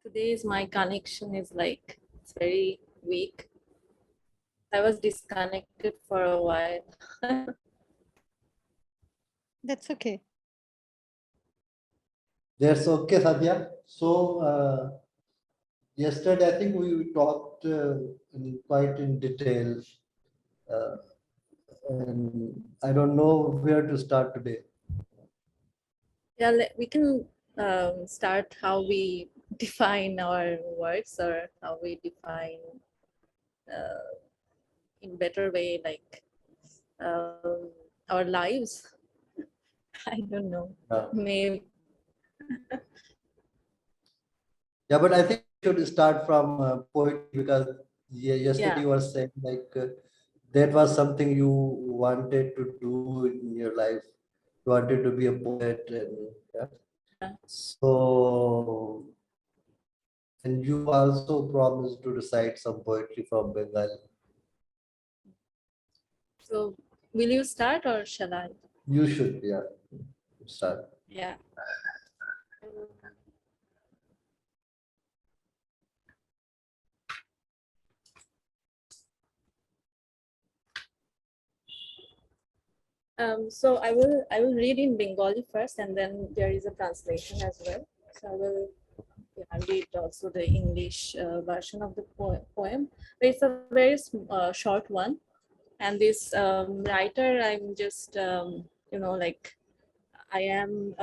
Today's my connection is like it's very weak. I was disconnected for a while. That's okay. That's okay, Saadia. So yesterday, I think we talked quite in detail, uh, and I don't know where to start today. Yeah, we can start how we define our works or how we define in better way like our lives. I don't know. Maybe. Yeah, but I think we should start from poetry because yesterday Yeah. you were saying like that was something you wanted to do in your life. You wanted to be a poet, and yeah. So, and you also promised to recite some poetry from Bengal. So will you start or shall I? You should, yeah, start. Yeah. So I will read in Bengali first, and then there is a translation as well. So I will read also the English version of the poem. But it's a very short one, and this writer, I'm just like I am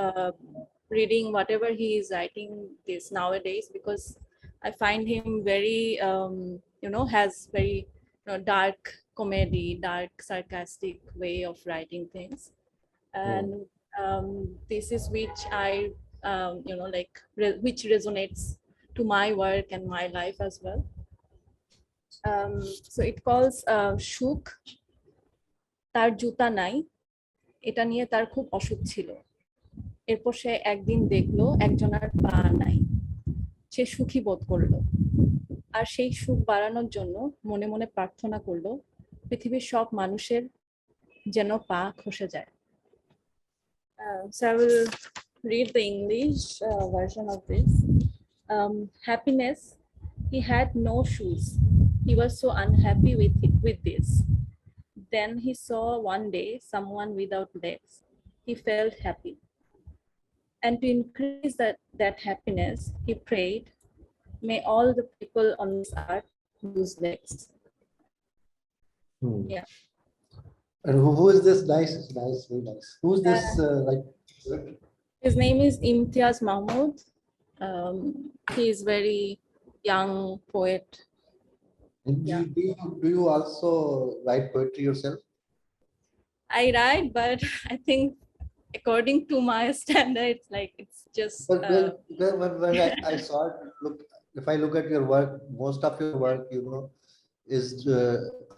reading whatever he is writing this nowadays because I find him very has very dark comedy, dark sarcastic way of writing things, and this is which I which resonates to my work and my life as well. So it calls সুখ তার জুতা নাই, এটা নিয়ে তার খুব অসুখ ছিল। এরপর সে একদিন দেখলো একজনের পা নাই, সে সুখী বোধ করলো, আর সেই সুখ বাড়ানোর জন্য মনে মনে প্রার্থনা করলো পৃথিবীর সব মানুষের যেন পা খসে যায়। So I will read the English version of this. Happiness. He had no shoes. He was so unhappy with this. Then he saw one day someone without legs. He felt happy. And to increase that happiness, he prayed, may all the people on this earth lose legs. Yeah. And who is this? Nice, nice, very nice. Who's this? His name is Imtiaz Mahmood. He is very young poet. Yeah. Do you also write poetry yourself? I write, but I think according to my standards, like it's just. But when I saw it, look, if I look at your work, most of your work, is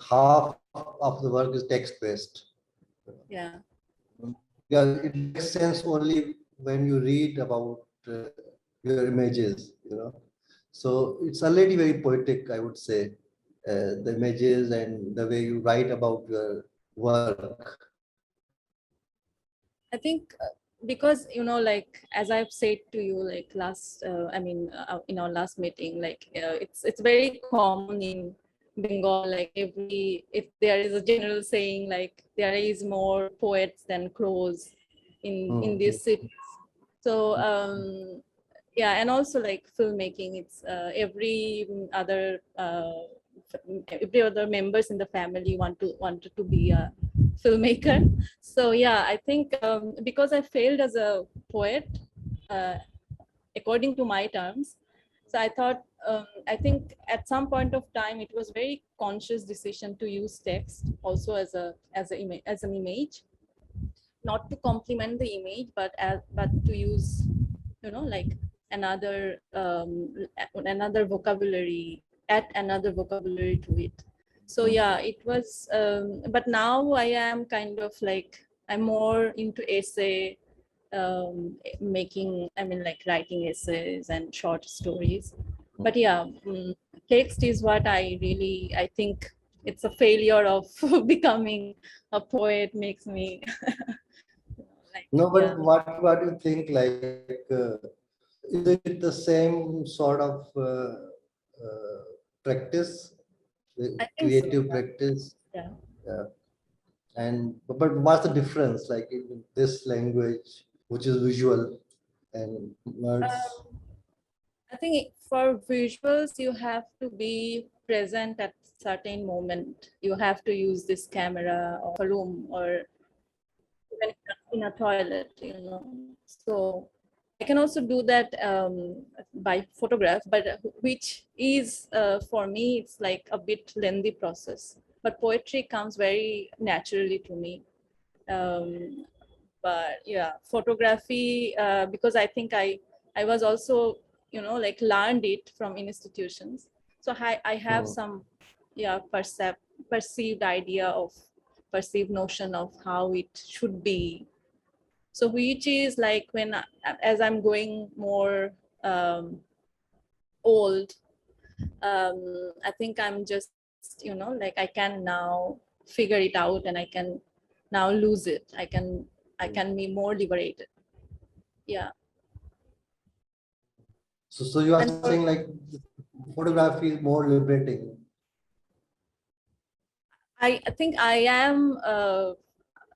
half of the work is text based. Yeah. Yeah, it makes sense only when you read about your images, So it's already very poetic, I would say, the images and the way you write about your work. I think because like as I've said to you like last in our last meeting, like it's very common in Bengal, like if there is a general saying like there is more poets than crows in these cities. So yeah, and also like filmmaking, it's every other members in the family wanted to be a filmmaker. So yeah, I think because I failed as a poet according to my terms, so I thought I think at some point of time it was very conscious decision to use text also as an image, not to complement the image, but to use like another vocabulary, add another vocabulary to it. So yeah, it was but now I am kind of like I'm more into essay making, like writing essays and short stories. But yeah, text is what I think it's a failure of becoming a poet makes me No, but what do you think, like is it the same sort of practice, I think so. creative practice? Yeah. Yeah. And but what's the difference, like in this language, which is visual and words? Um, I think for visuals, you have to be present at certain moment. You have to use this camera or a room or even in a toilet, you know. So I can also do that by photograph, but which is for me, it's like a bit lengthy process. But poetry comes very naturally to me. Um, but yeah, photography, because I think I was also, you know, like learned it from institutions. So I have Hmm. some, yeah, perceived idea of, perceived notion of how it should be. So which is like when as I'm going more old, I think I'm just, you know, like I can now figure it out and I can now lose it. I can be more liberated. Yeah. So you are And saying like photography is more liberating. I think I am,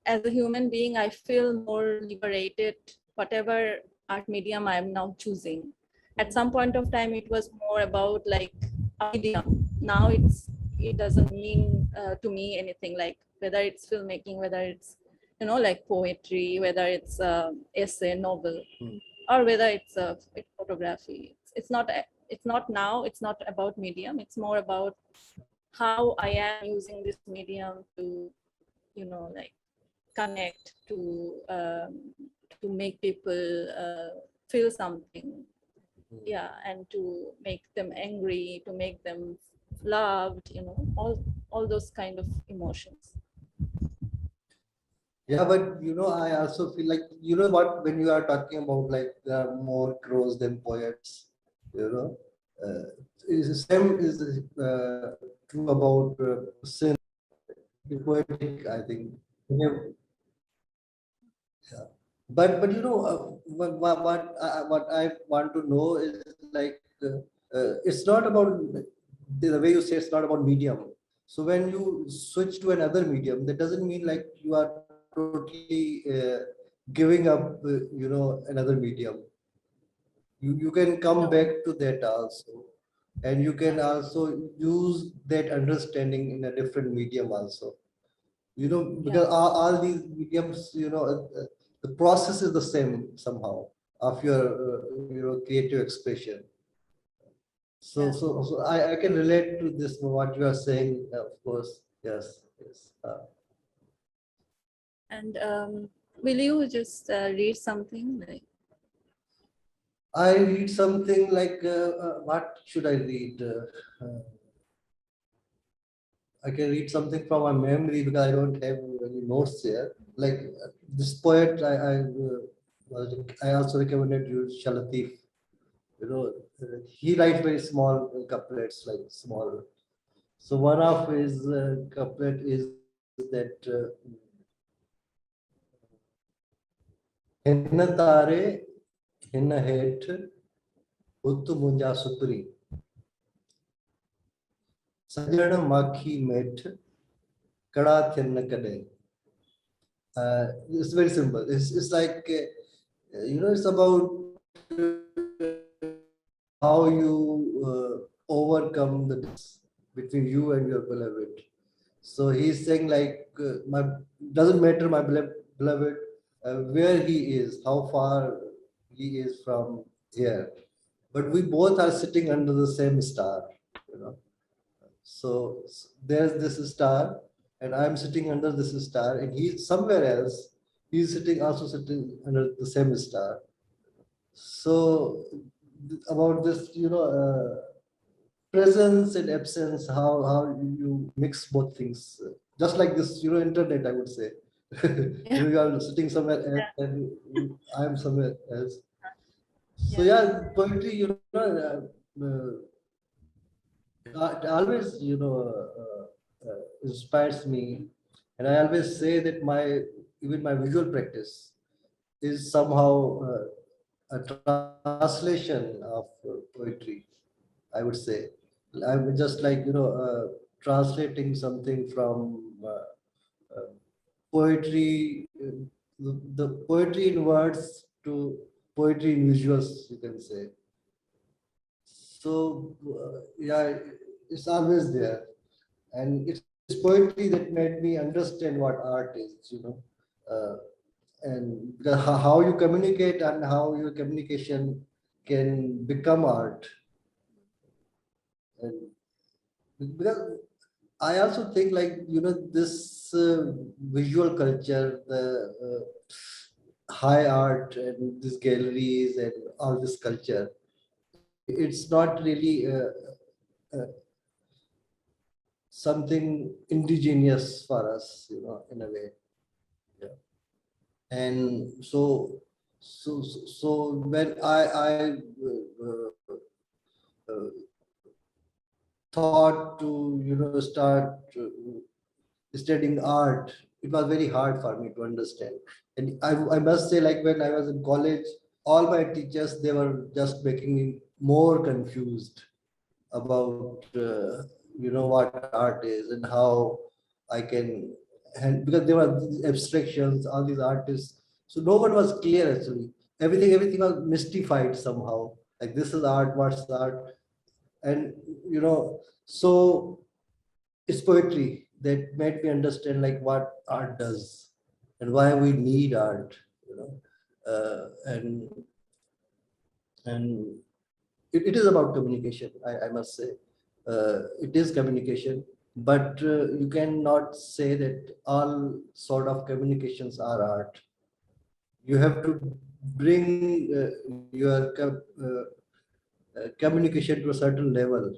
as a human being, I feel more liberated, whatever art medium I'm now choosing. At some point of time, it was more about like a medium. Now it doesn't mean to me anything, like whether it's filmmaking, whether it's, you know, like poetry, whether it's essay, novel, Hmm. or whether it's photography. It's not now. It's not about medium. It's more about how I am using this medium to, you know, like connect to make people feel something. Yeah, and to make them angry, to make them loved, you know, all those kind of emotions. Yeah, but I also feel like, what, when you are talking about like there are more crows than poets, you know, is the same is true about sin, poetic, I think. Yeah. But what I want to know is like it's not about the way you say, it's not about medium. So when you switch to another medium, that doesn't mean like you are totally giving up, another medium. You can come No. back to that also, and you can also use that understanding in a different medium also, Yeah. because all these mediums, the process is the same somehow of your creative expression. so Yeah. so so I can relate to this what you are saying, of course. Yes, yes. And will you just read something like? I read something like what should I read? I can read something from my memory because I don't have any notes here. Like this poet, I also recommended you Shalatif. You know, he writes very small couplets, like small. So one of his couplet is that "Hinna tare, hinna het, uttu munja supri, sajjana makhi met, kada thinna kade." It's very simple. It's like it's about how you overcome the distance between you and your beloved. So he's saying like my doesn't matter my beloved where he is, how far he is from here, but we both are sitting under the same star. You know, so there's this star, and I'm sitting under this star, and he's somewhere else. He's sitting also sitting under the same star. So about this, presence and absence, how you mix both things, just like this, internet, I would say. Yeah. You are sitting somewhere else Yeah. and I'm somewhere else. So Yeah. yeah, poetry, it always, inspires me, and I always say that my even my visual practice is somehow a translation of poetry, I would say. I'm just like, translating something from poetry, the poetry in words to poetry in visuals, you can say. So, yeah, it's always there. And it's poetry that made me understand what art is. Uh, and how you communicate and how your communication can become art. And because I also think, like, this visual culture, the high art and these galleries and all this culture, it's not really uh, something indigenous for us, in a way. Yeah. And so when I uh, thought to start studying art, it was very hard for me to understand. And I must say, like, when I was in college, all my teachers, they were just making me more confused about what art is and how I can, and because there were these abstractions, all these artists, so no one was clear actually. Everything was mystified somehow. Like, this is art, what's art? And so it's poetry that made me understand, like, what art does and why we need art. You know, and it is about communication. I must say, it is communication, but you cannot say that all sort of communications are art. You have to bring your communication to a certain level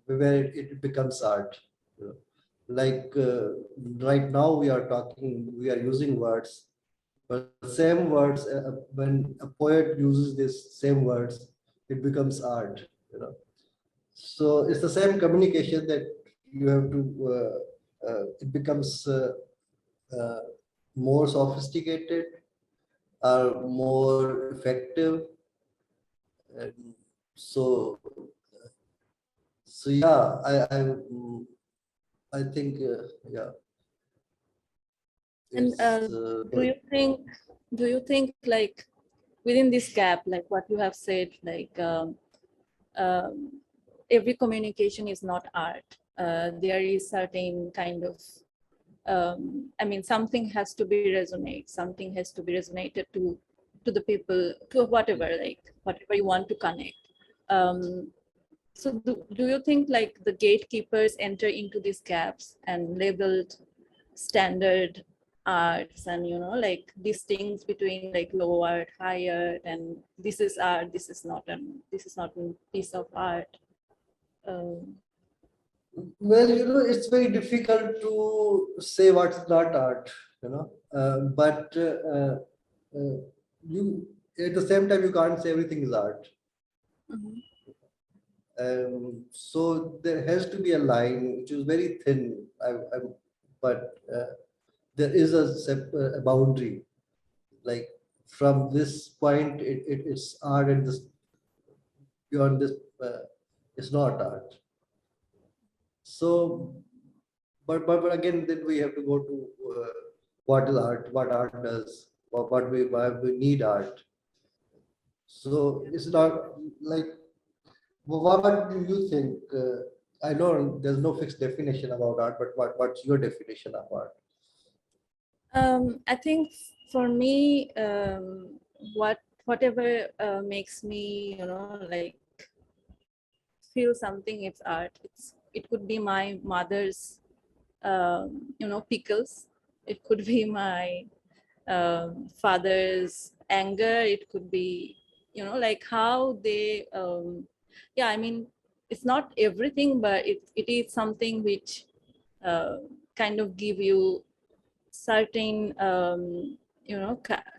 where it becomes art. you know. Like, right now we are using words, but same words, when a poet uses these same words, it becomes art. So it's the same communication that you have to. It becomes uh, more sophisticated or more effective. And so, yeah, I think, yeah, And it's do you think like within this gap, like what you have said, like um, every communication is not art. There is certain kind of I mean, something has to be resonate, something has to be resonated to the people, to whatever, like whatever you want to connect. Um, so do you think like the gatekeepers enter into these gaps and labeled standard arts, and like these things between like low art, high art, and this is art, this is not a piece of art. Um, well, it's very difficult to say what's not art, but you at the same time you can't say everything is art. mhm. So there has to be a line which is very thin, but there is a boundary. Like, from this point, it's art, and this beyond this, it's not art. So, but again, then we have to go to what is art, what art does, why we need art. So it's not like, what do you think? I know there's no fixed definition about art, but what's your definition of art? I think for me, whatever makes me, like feel something, it's art. It could be my mother's, pickles. It could be my father's anger. It could be, like how they, yeah. I mean, it's not everything, but it is something which uh, kind of give you certain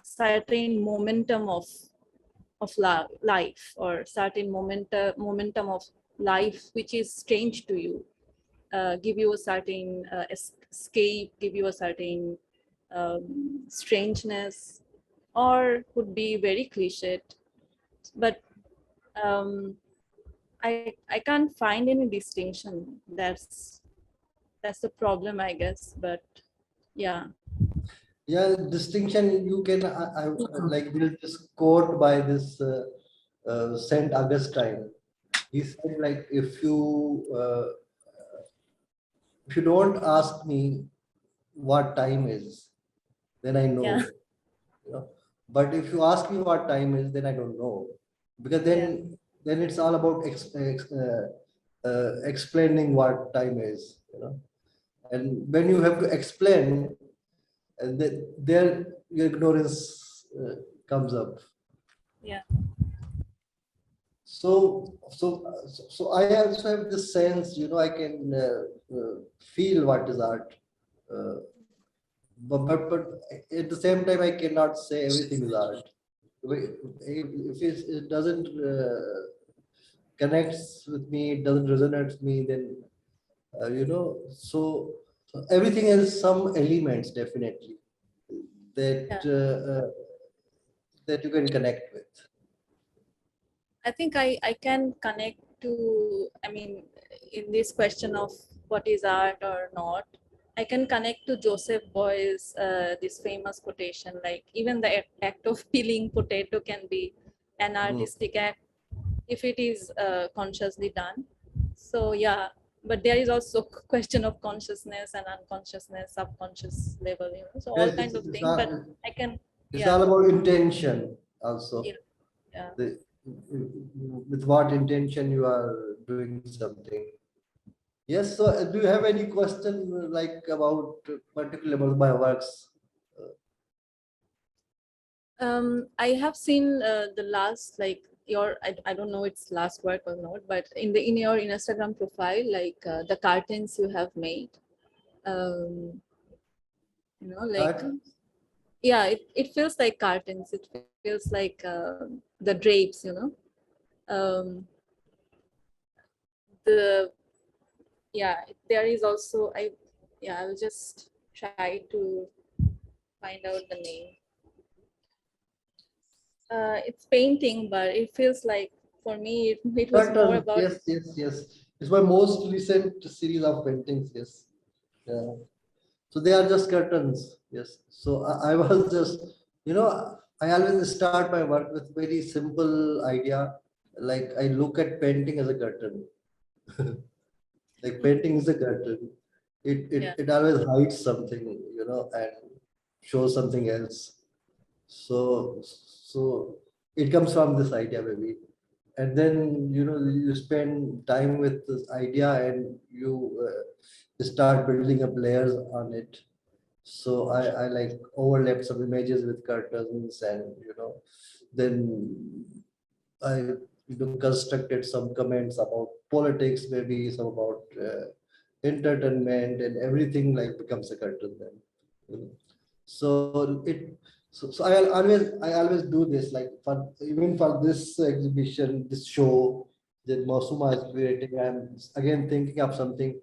certain momentum of life, or certain momentum of life which is strange to you, give you a certain escape, give you a certain strangeness, or could be very cliched. But I can't find any distinction. That's the problem, I guess. But yeah. Yeah, distinction you can, like there's this quote by this Saint Augustine. He said, like, if you don't ask me what time is, then I Yeah. know, you know. But if you ask me what time is, then I don't know, because Yeah. then it's all about explaining what time is, you know. And when you have to explain, there your ignorance comes up. Yeah. So I also have this sense, you know, I can feel what is art, uh, but at the same time, I cannot say everything is art. If it doesn't connects with me, it doesn't resonate with me, then you know, so everything has some elements definitely that Yeah. that you can connect with. I think I can connect to, I mean, in this question of what is art or not, I can connect to Joseph Boy's this famous quotation, like even the act of peeling potato can be an Mm. artistic act if it is consciously done. So yeah, but there is also question of consciousness and unconsciousness, subconscious level, you know, so all Yes, kind of it's thing. But not, I can, it's yeah, all about intention also. yeah, yeah. The, with what intention you are doing something. Yes, so do you have any question like about particular about my works? I have seen the last, like your, I don't know it's last work or not, but in your Instagram profile, like the cartons you have made, um, you know, like Cartoons? yeah, it feels like cartons. It feels like the drapes, you know. The yeah, there is also yeah, I'll just try to find out the name. It's painting, but it feels like for me it was more Curtains, about yes, yes, yes. It's my most recent series of paintings, yes. Yeah. So they are just curtains, yes. So I was just, you know, I always start my work with very simple idea. Like I look at painting as a curtain. Like painting is a curtain. yeah, It always hides something, you know, and shows something else. So it comes from this idea maybe. And then, you know, you spend time with this idea and you start building up layers on it. So I like overlap some images with curtains, and you know, then I, you know, constructed some comments about politics, maybe some about entertainment, and everything like becomes a curtain then. You know. So I always do this, like for even for this exhibition, this show that Masuma is creating. I'm again thinking of something.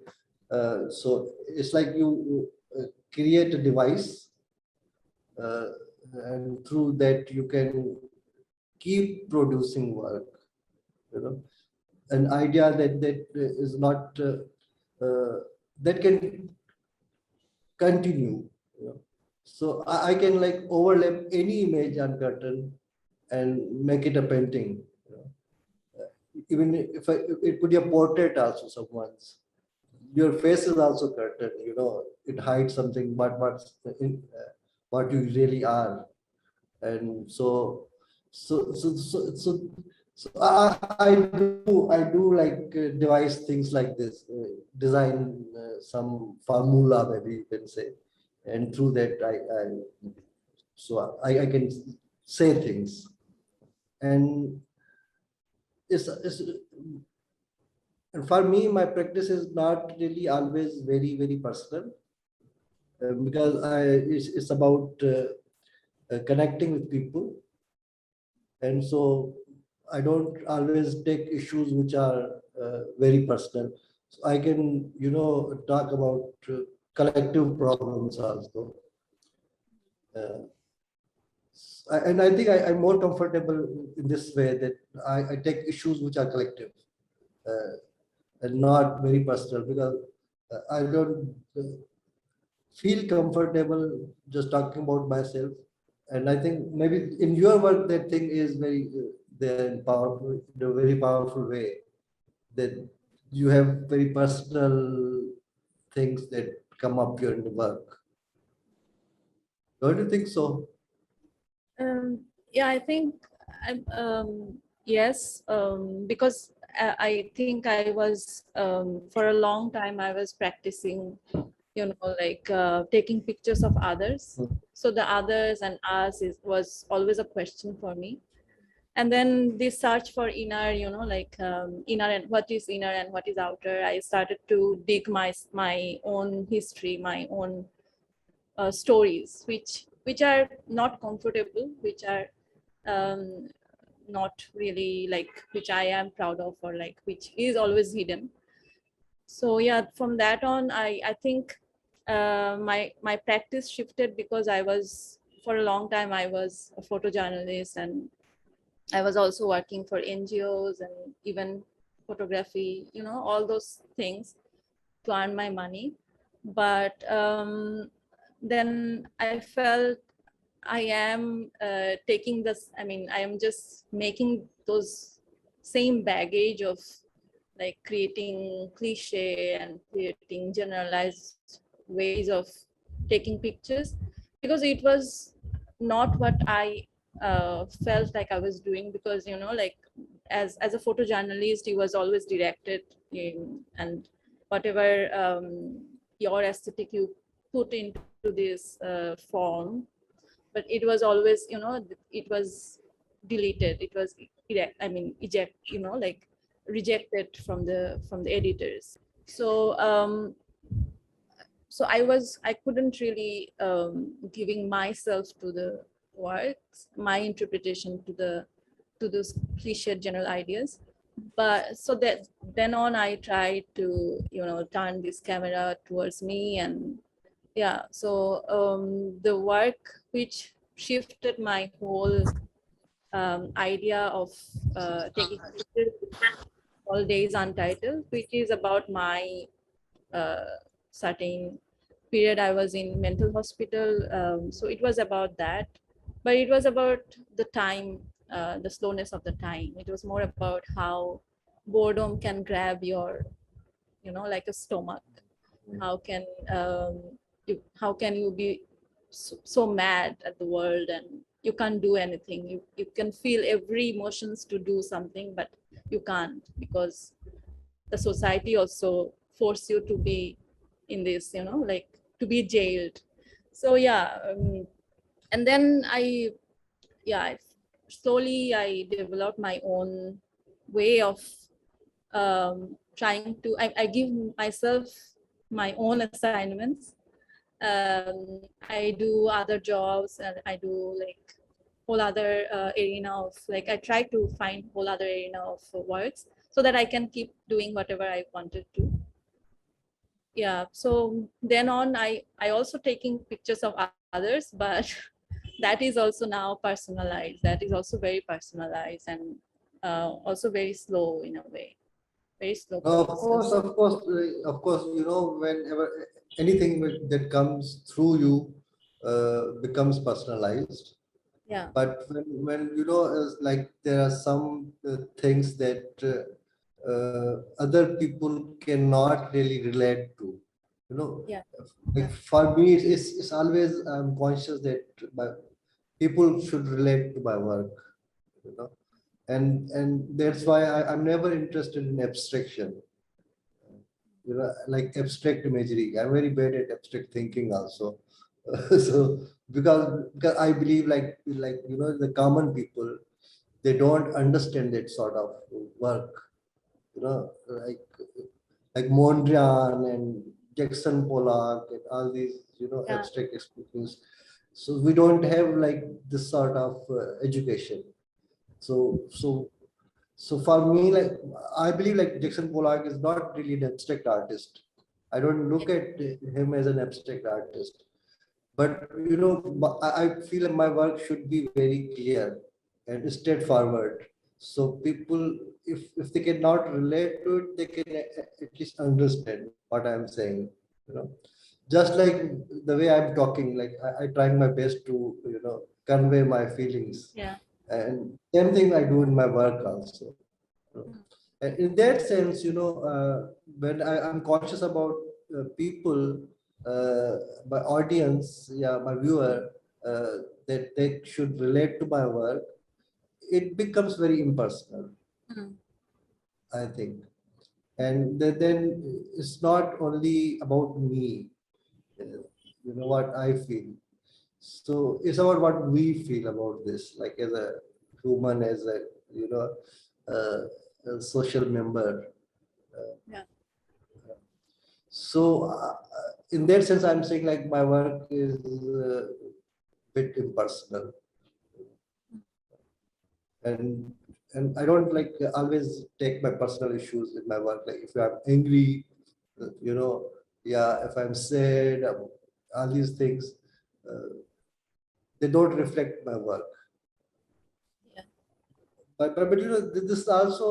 So it's like you create a device, uh, and through that you can keep producing work, you know, an idea that is not that can continue, you know. So I can like overlap any image on curtain and make it a painting, you know. Even if it could be a portrait also someone's, your face is also curtain, you know, it hides something but what you really are. And so I do like devise things like this, design some formula maybe you can say, and through that I can say things. And it's and for me my practice is not really always very personal, because it's about connecting with people. And so I don't always take issues which are very personal. So I can, you know, talk about collective problems also. uh, And I think I'm more comfortable in this way, that I take issues which are collective, and not very personal, because I don't feel comfortable just talking about myself. And I think maybe in your work that thing is very there powerful, in a very powerful way, that you have very personal things that come up during the work. Don't you think so? Yeah, I think yes, because I think I was for a long time I was practicing, like taking pictures of others. So the others and us was always a question for me. And then this search for inner, like inner and what is inner and what is outer. I started to dig my own history, my own stories, which are not comfortable, which are um, not really like which I am proud of, or like which is always hidden. So yeah, from that on, I think my practice shifted, because I was for a long time I was a photojournalist, and I was also working for NGOs and even photography, all those things to earn my money. But then I felt I am taking this, I mean, I am just making those same baggage of like creating cliche and creating generalized ways of taking pictures, because it was not what I felt like I was doing. Because like as a photojournalist, he was always directed in, and whatever your aesthetic you put into this form, but it was always, it was deleted, it was eject, like rejected from the editors. So I couldn't really giving myself to the works, my interpretation to those cliched general ideas. But so that then on I tried to turn this camera towards me. And yeah, so the work which shifted my whole idea of taking pictures all days untitled, which is about my uh, certain period I was in mental hospital. So it was about that, but it was about the time, the slowness of the time. It was more about how boredom can grab your, like a stomach. How can how can you be so mad at the world and you can't do anything? You can feel every emotions to do something, but you can't, because the society also force you to be in this, like to be jailed. So yeah, and then I slowly I developed my own way of trying to, I give myself my own assignments. I do other jobs, and I do like whole other arena of, like I try to find whole other arena of works, so that I can keep doing whatever I wanted to. Yeah, so then on I also taking pictures of others, but that is also now personalized, that is also very personalized, and also very slow in a way, very slow process. Of course, whenever anything that comes through you becomes personalized. Yeah, But when it's like there are some things that other people cannot really relate to, you know. yeah, Like yeah, for me, it's always I'm conscious that my, people should relate to my work, you know, and that's why I'm never interested in abstraction, like abstract imagery. I'm very bad at abstract thinking also. So because I believe like the common people, they don't understand that sort of work, you know, like Mondrian and Jackson Pollock and all these yeah, abstract expressions. So we don't have like this sort of education. So for me, like I believe like Jackson Pollock is not really an abstract artist. I don't look at him as an abstract artist. But I feel like my work should be very clear and straightforward. So people, if they cannot relate to it, they can at least understand what I'm saying. You know, just like the way I'm talking, like I try my best to convey my feelings, Yeah. and same thing I do in my work also. And in that sense, when I'm conscious about people, my audience, yeah, my viewer, uh, that they should relate to my work, it becomes very impersonal, Mm. I think. And then it's not only about me, what I feel. So it's about what we feel about this, like as a human, as a, you know, a social member. Yeah. So, in that sense, I'm saying like my work is bit impersonal, and I don't like always take my personal issues in my work. Like if I'm angry, yeah, if I'm sad, all these things, uh, they don't reflect my work. Yeah. But this is also,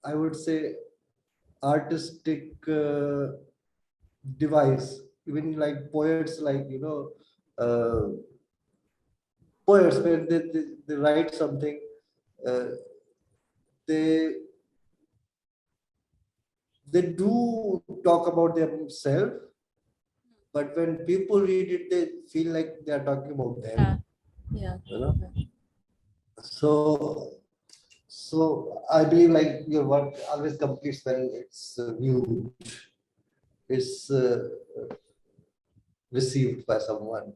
I would say, artistic device. Even like poets, like poets when they write something, uh, they they do talk about themselves, but when people read it, they feel like they are talking about Yeah. them. Yeah. You know, so I believe like your work always completes when it's viewed, it's received by someone.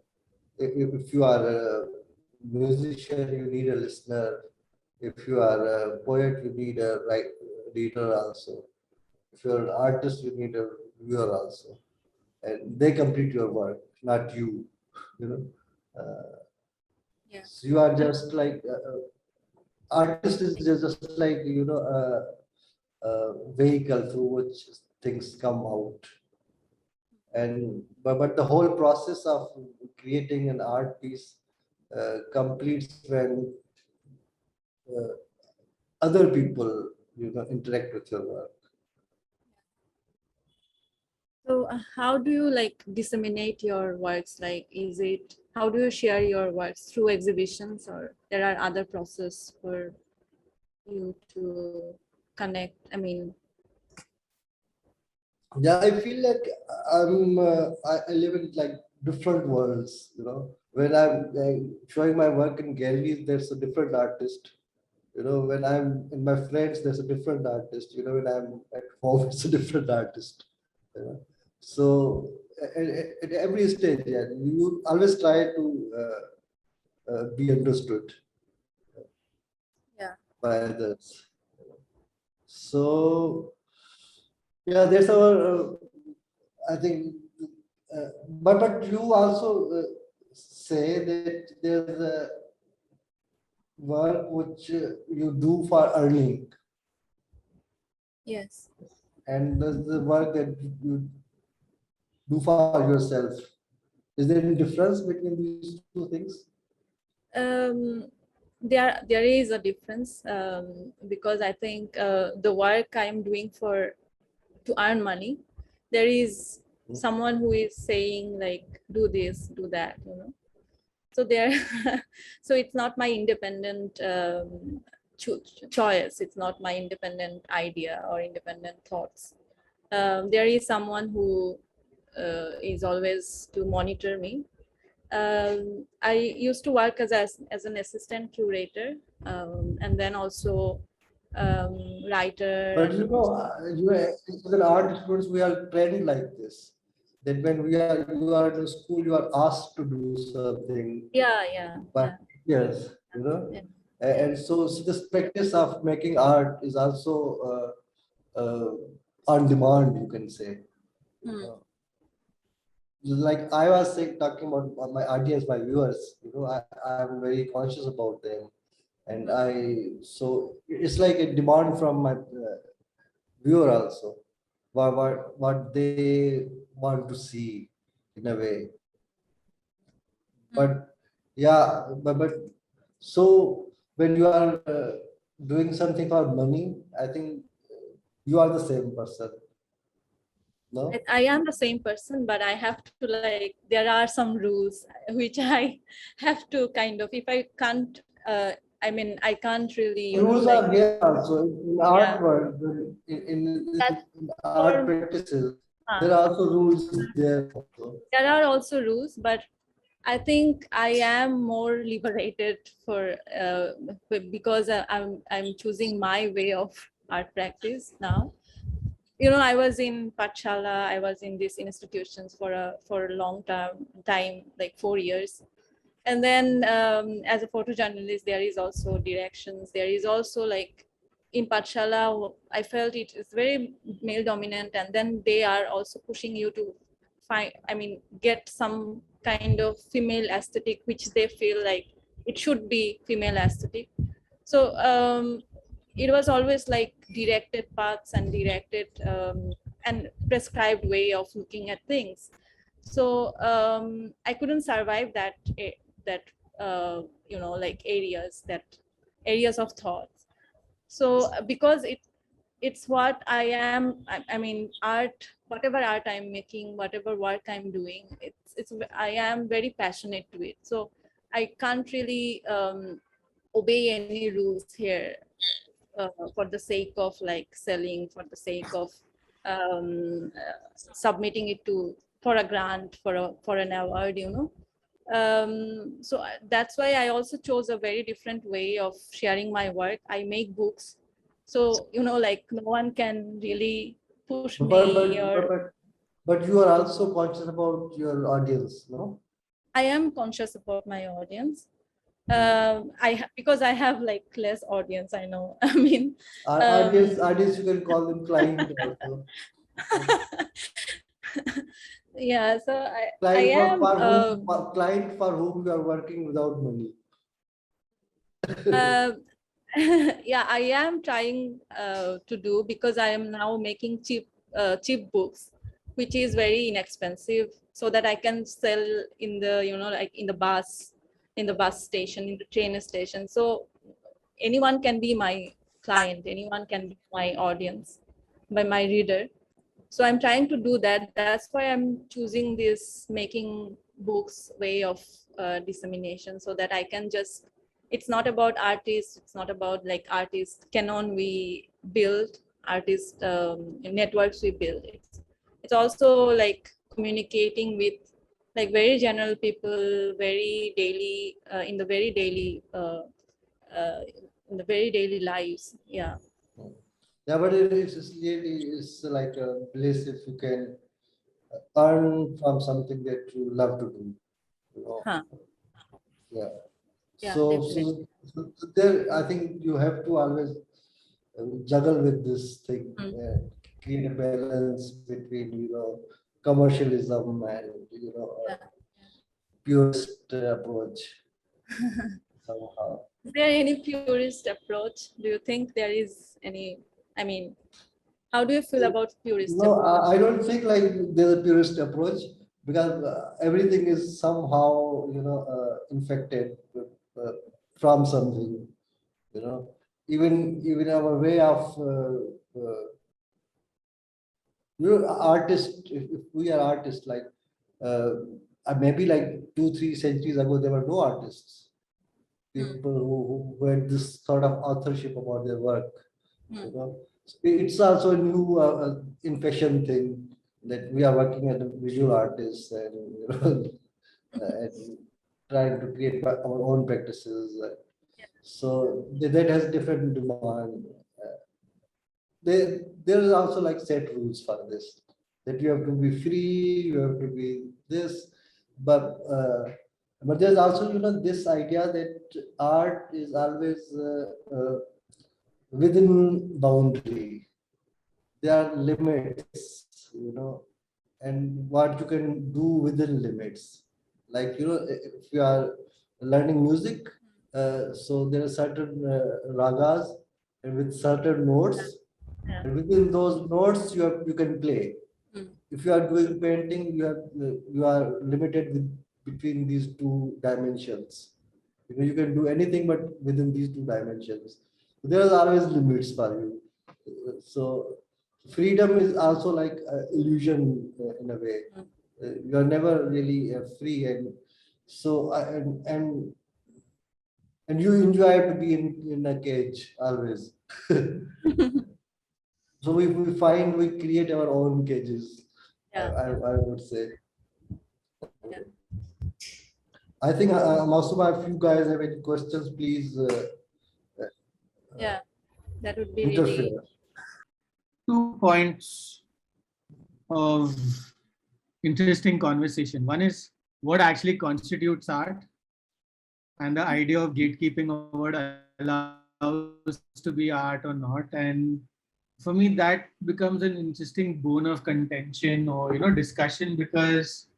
If you are a musician, you need a listener. If you are a poet, you need a reader also. If you're an artist, you need a viewer also, and they complete your work, not you. You know, Yeah. so you are just like artist is just like a vehicle through which things come out, and but the whole process of creating an art piece completes when uh, other people interact with your work. So how do you like disseminate your works? Like, is it, how do you share your works through exhibitions, or there are other process for you to connect? I mean, Yeah, I feel like I live in like different worlds. When I'm showing my work in galleries, there's a different artist. When I'm in my friends, there's a different artist. When I'm at home, it's a different artist. You know? So at every stage, yeah, you always try to be understood yeah. by others. So yeah, that's our. I think, but you also say that there's a work which you do for earning, Yes. and there's the work that you do for yourself. Is there any difference between these two things? There is a difference, because I think the work I'm doing for to earn money, there is someone who is saying like, do this, do that, so there. So it's not my independent choice, it's not my independent idea or independent thoughts. There is someone who is always to monitor me. I used to work as an assistant curator, and then also writer, But and also, as an art students, we are trained like this. That when you are in school, you are asked to do something yeah, yeah, by yeah, years, yeah, yeah. and so this practice of making art is also on demand, you can say. You Hmm. know, like I was saying, talking about my audience, my viewers. I'm very conscious about them, and Hmm. it's like a demand from my viewer also, what they want to see in a way. But yeah, but so when you are doing something for money, I think you are the same person, no? I am the same person, but I have to, like, there are some rules which I have to kind of, if I can't, I mean, I can't really, Rules like, are here also in yeah, art world, that's in art for, practices. uh, There are also rules there also. there are also rules, but I think I am more liberated for because I'm choosing my way of art practice now. I was in Pathshala, I was in these institutions for a long time, like 4 years. And then as a photojournalist, there is also directions. There is also, like, in Pathshala, I felt it is very male dominant, and then they are also pushing you to get some kind of female aesthetic, which they feel like it should be female aesthetic. So it was always like directed paths and directed and prescribed way of looking at things. So I couldn't survive that like areas of thoughts. So because it's what I am. I mean, art, whatever art I'm making, whatever work I'm doing, it's I am very passionate to it. So I can't really obey any rules here for the sake of, like, selling, for the sake of submitting it to for a grant, for an award. So that's why I also chose a very different way of sharing my work. I make books, so like, no one can really push But, me, but, but, or but, but you are also conscious about your audience, no? I am conscious about my audience. Because I have, like, less audience, I know. I mean, Audience, you can call them client also. yeah, so I am Client for whom you are working without money. uh, yeah, I am trying to do, because I am now making cheap books, which is very inexpensive, so that I can sell in the, like, in the bus station, in the train station. So anyone can be my client, anyone can be my audience, by my reader. So I'm trying to do that. That's why I'm choosing this making books way of dissemination, so that I can just, it's not about artists, it's not about, like, artist canon we build, artist networks we build. It's also, like, communicating with, like, very general people, very daily, uh, in the very daily lives. Yeah. Yeah, but it's really is like a bliss if you can earn from something that you love to do, you know. Huh. Yeah. Yeah, definitely. So there, I think you have to always juggle with this thing, Mm. create a balance between, commercialism and, Yeah. purist approach somehow. Is there any purist approach? Do you think there is any? I mean, how do you feel about purist No, approach? I don't think like there's a purist approach because everything is somehow, infected from something, you know. Even our way of, if we are artists, like uh, maybe like 2 3 centuries ago, there were no artists, Mm. people who had this sort of authorship about their work. Mm. It's also a new infection thing that we are working as a visual artists and, and trying to create our own practices. So that has different demand. There is also like set rules for this, that you have to be free, you have to be this, but there's also, this idea that art is always within boundary. There are limits, and what you can do within limits. Like, if you are learning music, so there are certain ragas and with certain notes, Yeah. and within those notes you can play. Mm. If you are doing painting, you are limited with between these two dimensions. You can do anything but within these two dimensions. There are always limits for you. So freedom is also like illusion in a way. You are never really free, and so and you enjoy to be in a cage always. So we create our own cages. Yeah, I would say. yeah, I think also if you guys have any questions, please yeah. That would be really. interfere. Two points of interesting conversation. One is what actually constitutes art, and the idea of gatekeeping of what allows to be art or not. And for me, that becomes an interesting bone of contention or discussion, because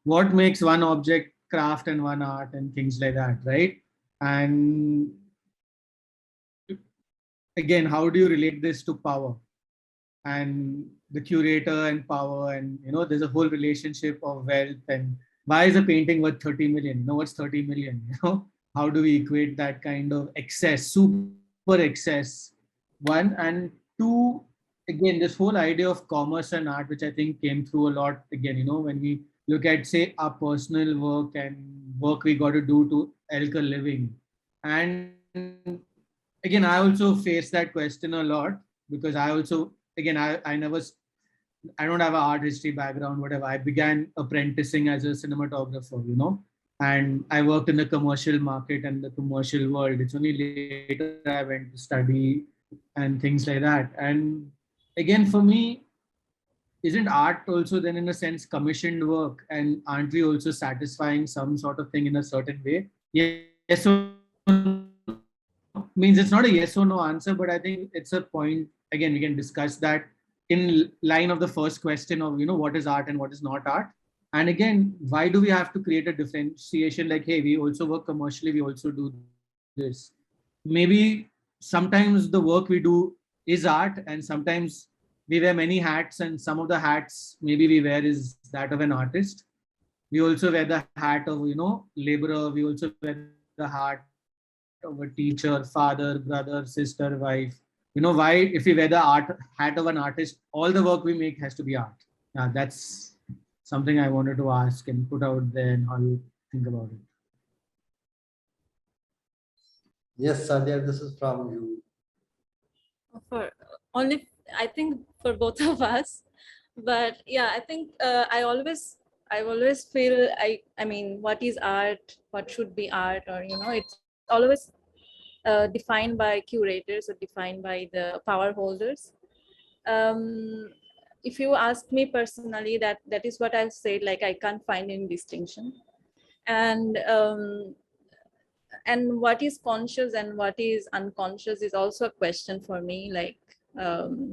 what makes one object craft and one art and things like that, right? And again, how do you relate this to power and the curator and power? And there's a whole relationship of wealth. And why is a painting worth 30 million? What's 30 million? How do we equate that kind of excess, super excess? One. And two, again, this whole idea of commerce and art, which I think came through a lot again, when we look at, say, our personal work and work we got to do to elk a living. And again, I also face that question a lot, because I also, again, I don't have an art history background, whatever. I began apprenticing as a cinematographer, and I worked in the commercial market and the commercial world. It's only later I went to study and things like that. And again, for me, isn't art also then in a sense commissioned work? And aren't we also satisfying some sort of thing in a certain way? Yes or no? Means it's not a yes or no answer, but I think it's a point. Again, we can discuss that in line of the first question of what is art and what is not art. And again, why do we have to create a differentiation like, hey, we also work commercially, we also do this? Maybe sometimes the work we do is art, and sometimes we wear many hats, and some of the hats maybe we wear is that of an artist. We also wear the hat of laborer. We also wear the hat of a teacher, father, brother, sister, wife. Why, if we wear the hat of an artist, all the work we make has to be art? Yeah, that's something I wanted to ask and put out there, and how you think about it. Yes, Saadia, this is from you. For only, I think for both of us. But yeah, I think I always feel I mean, what is art, what should be art, or it's always defined by curators or defined by the power holders. If you ask me personally, that is what I've said, like I can't find any distinction. And what is conscious and what is unconscious is also a question for me, like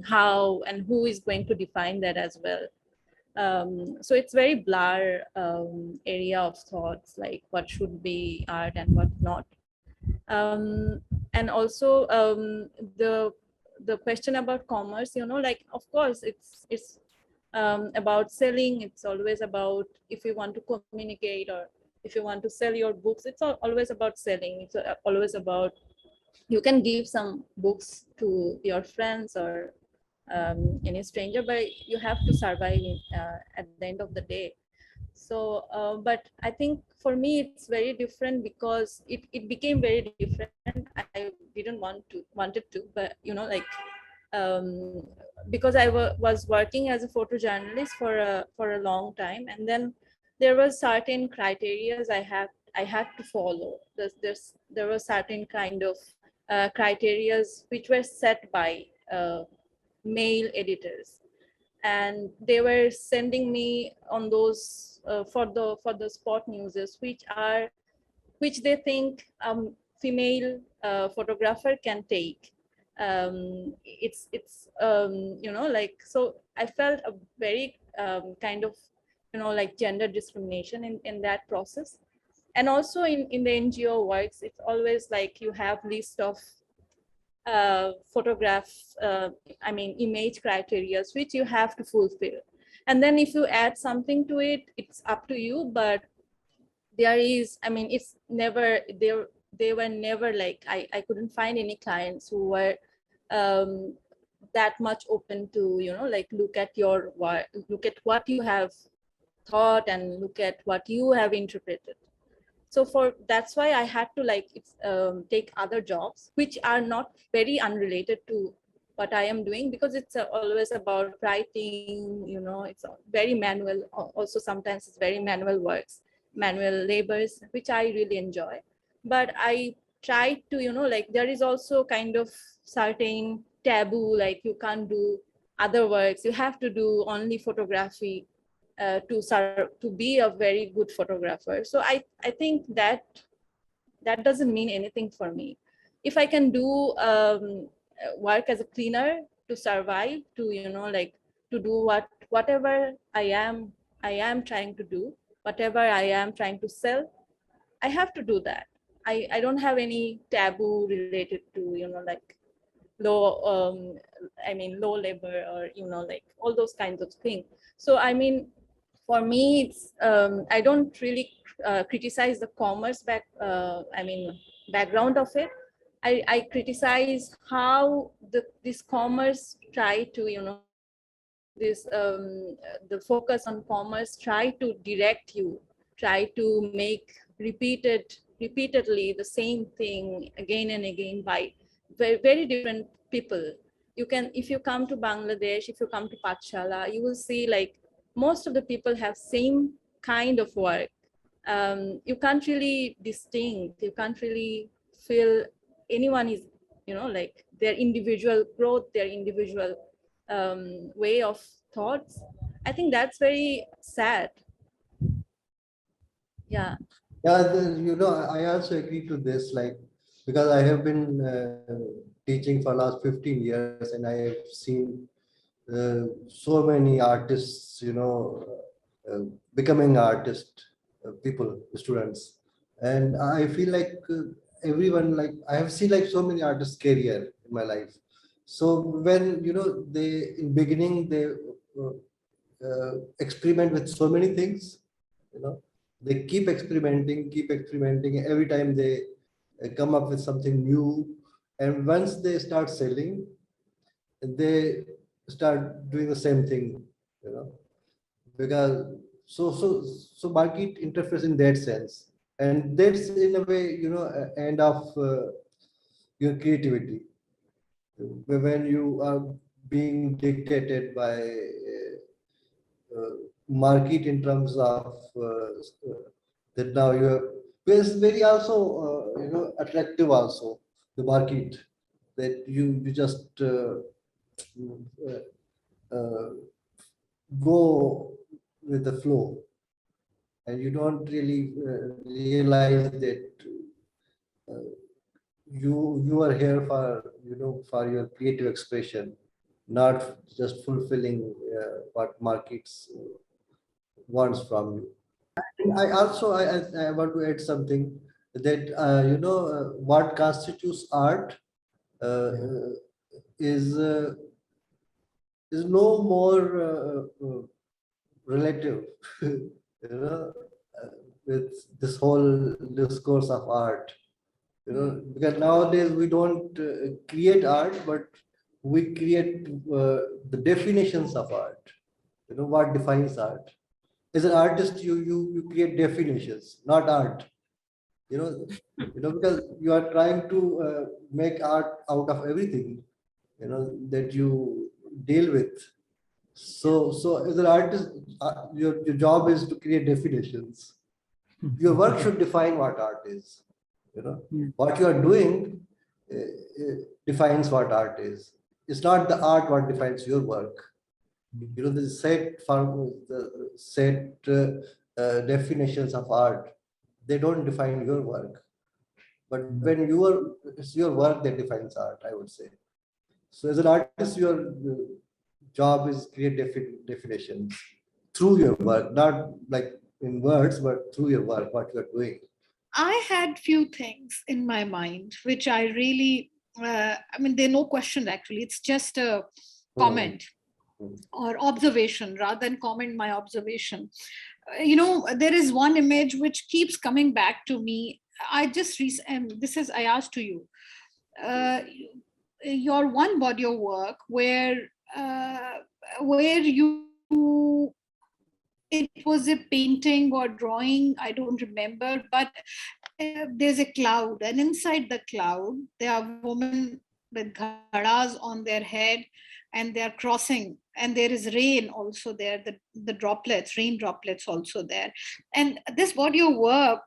how and who is going to define that as well. So it's very blur area of thoughts, like what should be art and what not. And also the question about commerce, like of course it's about selling. It's always about, if you want to communicate or if you want to sell your books, it's always about selling. It's always about, you can give some books to your friends or any stranger, but you have to survive at the end of the day. So but I think for me it's very different, because it became very different. I didn't wanted to, but um, because I was working as a photojournalist for a long time, and then there was certain criteria I had to follow. There were certain kind of criteria which were set by male editors, and they were sending me on those for the spot newses, which they think female photographer can take. It's like, so I felt a very kind of like gender discrimination in that process. And also in the NGO works, it's always like you have list of photograph I mean image criteria which you have to fulfill, and then if you add something to it, it's up to you. But there is, I mean, it's never there. They were never like, I couldn't find any clients who were that much open to, you know, like look at your work, look at what you have thought and look at what you have interpreted. So for that's why I had to like take other jobs which are not very unrelated to what I am doing, because it's always about writing, you know, it's very manual. Also sometimes it's very manual works, manual labors, which I really enjoy. But I tried to, you know, like there is also kind of certain taboo, like you can't do other works, you have to do only photography to be a very good photographer. So I think that that doesn't mean anything for me. If I can do work as a cleaner to survive, to, you know, like to do whatever I am trying to do, whatever I am trying to sell, I have to do that. I don't have any taboo related to, you know, like low I mean low labor, or, you know, like all those kinds of things. So I mean, for me, it's I don't really criticize the commerce I mean background of it. I criticize how this commerce try to, you know, this the focus on commerce try to direct you, try to make repeatedly the same thing again and again by very different people. You can, if you come to Bangladesh, if you come to Pathshala, you will see like most of the people have same kind of work. You can't really distinct, you can't really feel anyone is, you know, like their individual growth, their individual way of thoughts. I think that's very sad. Yeah. Yeah, you know, I also agree to this, like, because I have been teaching for last 15 years and I have seen so many artists, you know, becoming artist people, students. And I feel like everyone, like, I have seen like so many artists' career in my life. So when, you know, they, in beginning, they experiment with so many things, you know, they keep experimenting. Every time they come up with something new. And once they start selling, they start doing the same thing, you know, because so market interferes in that sense, and that's in a way, you know, end of your creativity. When you are being dictated by market in terms of that now you have, it's very also you know, attractive also, the market, that you just uh, uh, go with the flow, and you don't really realize that uh, you are here for, you know, for your creative expression, not just fulfilling what markets wants from you. And I want to add something, that you know, what constitutes art uh, uh, is uh, is no more relative, you know, uh, with this whole discourse of art, you know, because nowadays we don't create art, but we create the definitions of art. You know what defines art? As an artist, you create definitions, not art. You know, because you are trying to make art out of everything, you know, that you deal with. So as an artist, your job is to create definitions. Your work should define what art is. You know, what you are doing defines what art is. It's not the art what defines your work. You know, the set definitions of art, they don't define your work. But when it's your work that defines art, I would say. So as an artist, your job is create definitions through your work, not like in words, but through your work, what you are doing. I had few things in my mind which I really, I mean, they're no question actually. It's just a Hmm. comment. or observation rather than comment, my observation. There is one image which keeps coming back to me. This is I asked to you, your one body of work where you it was a painting or drawing, I don't remember, but there's a cloud, and inside the cloud there are women with ghadas on their head, and they are crossing, and there is rain also there, the droplets, rain droplets also there. And this body of work,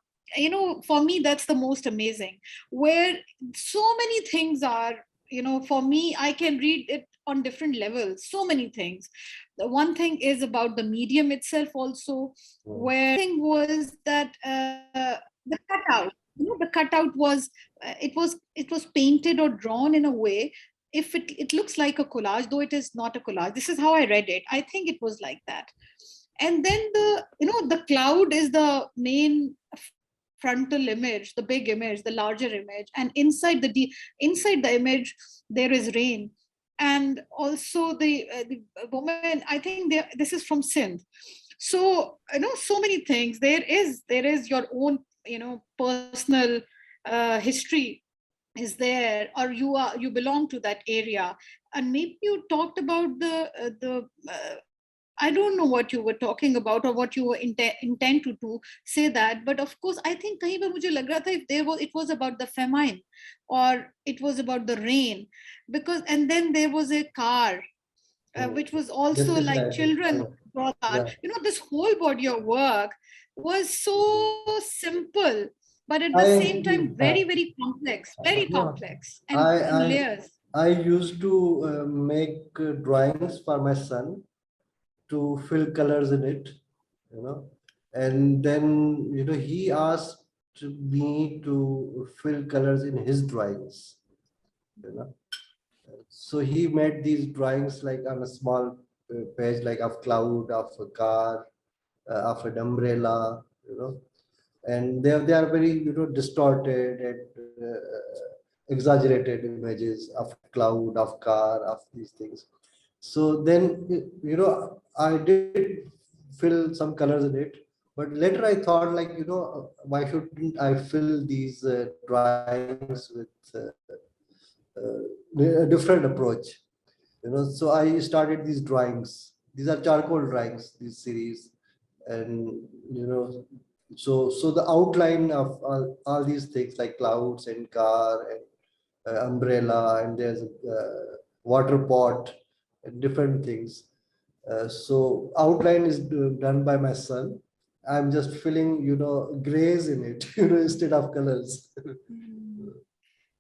for me, that's the most amazing, where so many things are, for me, I can read it on different levels, so many things. The one thing is about the medium itself also, where thing was that the cutout, the cutout was it was painted or drawn in a way, if it looks like a collage, though it is not a collage. This is how I read it. I think it was like that. And then the cloud is the main frontal image, the big image, the larger image, and inside the image there is rain. And also the woman, I think this is from Sindh. So so many things. There is your own personal history is there, or you belong to that area. And maybe you talked about the I don't know what you were talking about or what you were intent to say that, but of course I think kahin par mujhe lag raha tha if it was about the famine or it was about the rain, because and then there was a car which was also Justice like Library. children brought art. Yeah. This whole body of work was so simple, but at I the same agree. time very complex, very Yeah. complex, and in I layers. I used to make drawings for my son to fill colors in it, and then he asked me to fill colors in his drawings, you know. So he made these drawings like on a small page, like of cloud, of a car, of an umbrella, and they are very distorted and exaggerated images of cloud, of car, of these things. So then I did fill some colors in it, but later I thought, like, why shouldn't I fill these drawings with a different approach, so I started these drawings. These are charcoal drawings, this series. And so the outline of all these things like clouds and car and umbrella, and there's a water pot and different things. So outline is done by my son. I'm just filling grays in it, instead of colors.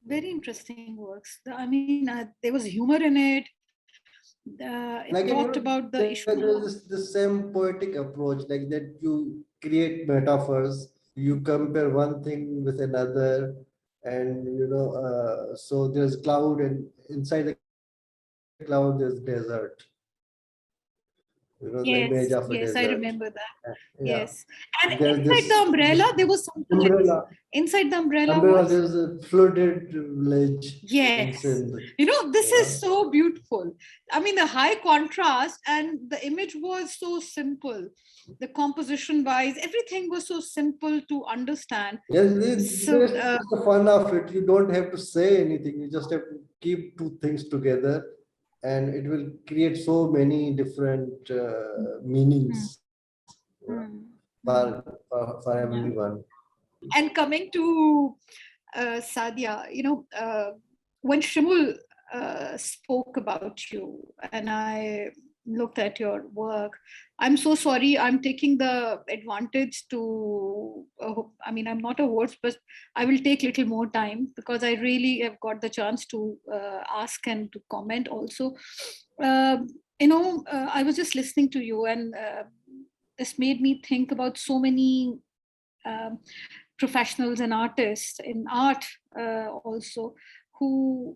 Very interesting works. I mean, there was humor in it. It Like, talked about the issue. there's the same poetic approach, like that you create metaphors, you compare one thing with another, and so there's cloud, and inside the cloud there's desert. The image Yes, of a yes, I desert. remember that. Yeah. Yes. And There's inside the umbrella, there was something else. umbrella. Inside the umbrella Umbrella, was? there's a flooded village in Yes. Sindh. This is so beautiful. I mean, the high contrast, and the image was so simple. The composition wise, everything was so simple to understand. Yes, So, it's the fun of it. You don't have to say anything. You just have to keep two things together, and it will create so many different meanings for everyone. And coming to Saadia, when Shimul spoke about you and I looked at your work, I'm so sorry. I'm taking the advantage to, I'm not a host, but I will take little more time because I really have got the chance to ask and to comment also. I was just listening to you, and this made me think about so many um, professionals and artists in art also who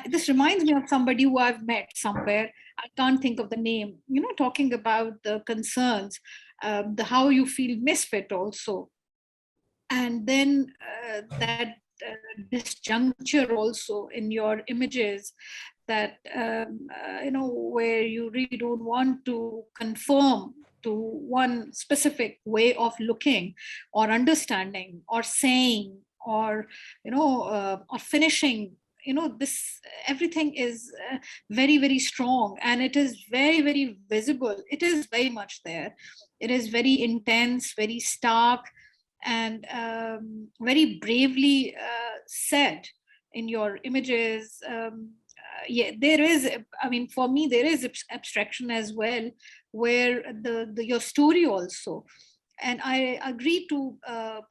this reminds me of somebody who I've met somewhere. I can't think of the name. Talking about the concerns, the how you feel misfit also, and then that disjuncture also in your images, that where you really don't want to conform to one specific way of looking or understanding or saying or or finishing. This everything is very, very strong, and it is very, very visible. It is very much there. It is very intense, very stark, and very bravely said in your images. Yeah, there is, I mean, for me, there is abstraction as well, where your story also. And I agree to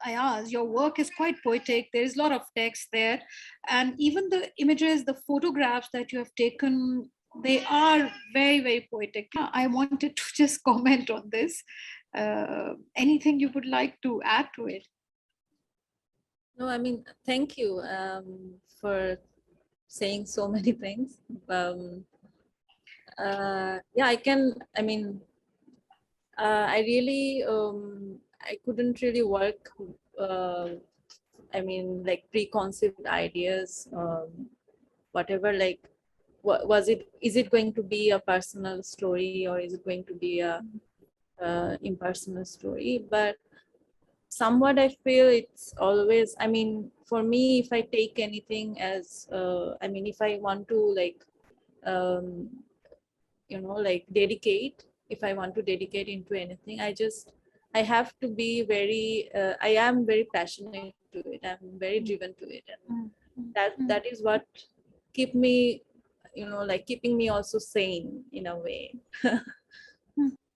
Ayaz, your work is quite poetic. There is a lot of text there. And even the images, the photographs that you have taken, they are very, very poetic. I wanted to just comment on this. Anything you would like to add to it? No, I mean, thank you for saying so many things. Yeah, I mean, I really, I couldn't really work, I mean, like preconceived ideas, whatever, like, is it going to be a personal story or is it going to be a impersonal story? But somewhat I feel it's always, I mean, for me, if I take anything as, I mean, if I want to like, like dedicate, if I want to dedicate into anything, I have to be very, I am very passionate to it. I'm very driven to it. And that is what keep me, like keeping me also sane in a way.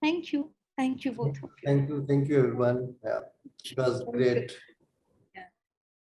Thank you. Thank you both of you. Thank you, everyone. Yeah, it was great.